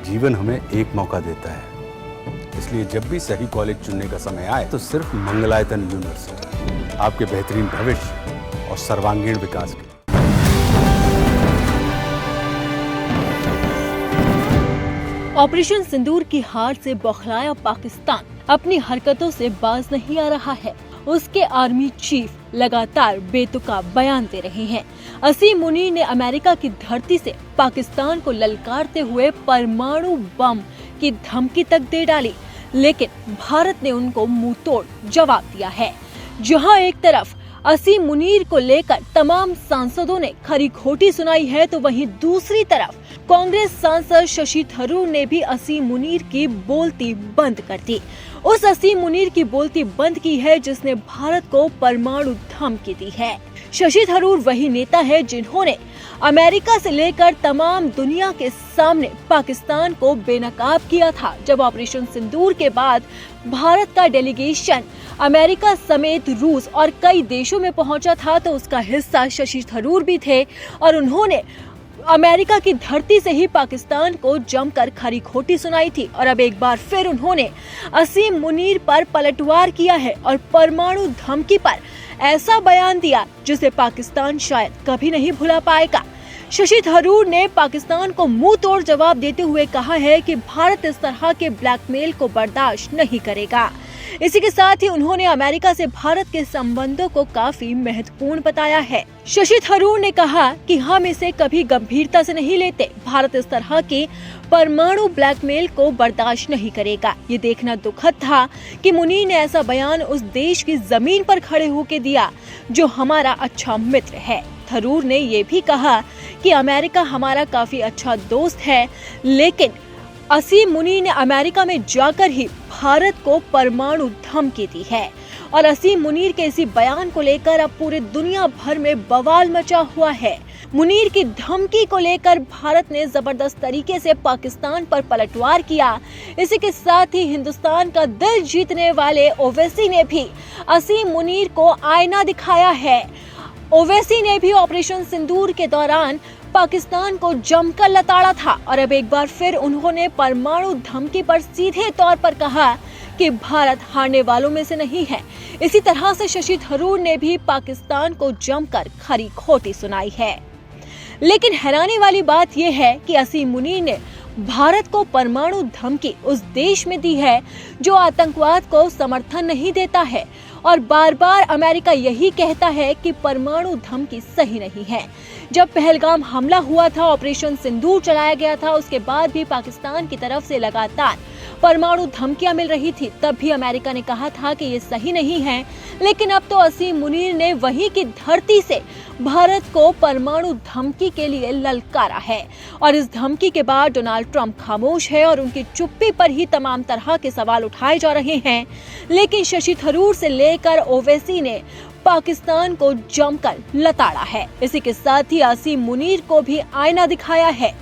जीवन हमें एक मौका देता है, इसलिए जब भी सही कॉलेज चुनने का समय आए तो सिर्फ मंगलायतन यूनिवर्सिटी आपके बेहतरीन भविष्य और सर्वांगीण विकास के। ऑपरेशन सिंदूर की हार से बौखलाया पाकिस्तान अपनी हरकतों से बाज नहीं आ रहा है। उसके आर्मी चीफ लगातार बेतुका बयान दे रहे हैं। असीम मुनीर ने अमेरिका की धरती से पाकिस्तान को ललकारते हुए परमाणु बम की धमकी तक दे डाली, लेकिन भारत ने उनको मुंह तोड़ जवाब दिया है। जहां एक तरफ असीम मुनीर को लेकर तमाम सांसदों ने खरी खोटी सुनाई है, तो वहीं दूसरी तरफ कांग्रेस सांसद शशि थरूर ने भी असीम मुनीर की बोलती बंद कर दी। उस असीम मुनीर की बोलती बंद की है जिसने भारत को परमाणु धमकी दी है। शशि थरूर वही नेता है जिन्होंने अमेरिका से लेकर तमाम दुनिया के सामने पाकिस्तान को बेनकाब किया था। जब ऑपरेशन सिंदूर के बाद भारत का डेलीगेशन अमेरिका समेत रूस और कई देशों में पहुंचा था, तो उसका हिस्सा शशि थरूर भी थे और उन्होंने अमेरिका की धरती से ही पाकिस्तान को जमकर खरी खोटी सुनाई थी। और अब एक बार फिर उन्होंने असीम मुनीर पर पलटवार किया है और परमाणु धमकी पर ऐसा बयान दिया जिसे पाकिस्तान शायद कभी नहीं भुला पाएगा। शशि थरूर ने पाकिस्तान को मुंह तोड़ जवाब देते हुए कहा है कि भारत इस तरह के ब्लैकमेल को बर्दाश्त नहीं करेगा। इसी के साथ ही उन्होंने अमेरिका से भारत के संबंधों को काफी महत्वपूर्ण बताया है। शशि थरूर ने कहा कि हम इसे कभी गंभीरता से नहीं लेते। भारत इस तरह के परमाणु ब्लैकमेल को बर्दाश्त नहीं करेगा। ये देखना दुखद था कि मुनीर ने ऐसा बयान उस देश की जमीन पर खड़े होकर दिया जो हमारा अच्छा मित्र है। थरूर ने ये भी कहा कि अमेरिका हमारा काफी अच्छा दोस्त है, लेकिन असीम मुनीर ने अमेरिका में जाकर ही भारत को परमाणु धमकी दी है। और असीम मुनीर के इसी बयान को लेकर अब पूरे दुनिया भर में बवाल मचा हुआ है। मुनीर की धमकी को लेकर भारत ने जबरदस्त तरीके से पाकिस्तान पर पलटवार किया। इसी के साथ ही हिंदुस्तान का दिल जीतने वाले ओवैसी ने भी असीम मुनीर को आईना दिखाया है। ओवैसी ने भी ऑपरेशन सिंदूर के दौरान पाकिस्तान को जमकर लताड़ा था और अब एक बार फिर उन्होंने परमाणु धमकी पर सीधे तौर पर कहा कि भारत हारने वालों में से नहीं है। इसी तरह से शशि थरूर ने भी पाकिस्तान को जमकर खरी खोटी सुनाई है। लेकिन हैरानी वाली बात यह है कि असीम मुनीर ने भारत को परमाणु धमकी उस देश में दी है जो आतंकवाद को समर्थन नहीं देता है और बार बार अमेरिका यही कहता है कि परमाणु धमकी सही नहीं है। जब पहलगाम हमला हुआ था, ऑपरेशन सिंदूर चलाया गया था, उसके बाद भी पाकिस्तान की तरफ से लगातार परमाणु धमकियां मिल रही थी। तब भी अमेरिका ने कहा था कि ये सही नहीं है, लेकिन अब तो असीम मुनीर ने वहीं की धरती से भारत को परमाणु धमकी के लिए ललकारा है। और इस धमकी के बाद डोनाल्ड ट्रंप खामोश है और उनकी चुप्पी पर ही तमाम तरह के सवाल उठाए जा रहे हैं। लेकिन शशि थरूर से लेकर ओवैसी ने पाकिस्तान को जमकर लताड़ा है। इसी के साथ ही असीम मुनीर को भी आईना दिखाया है।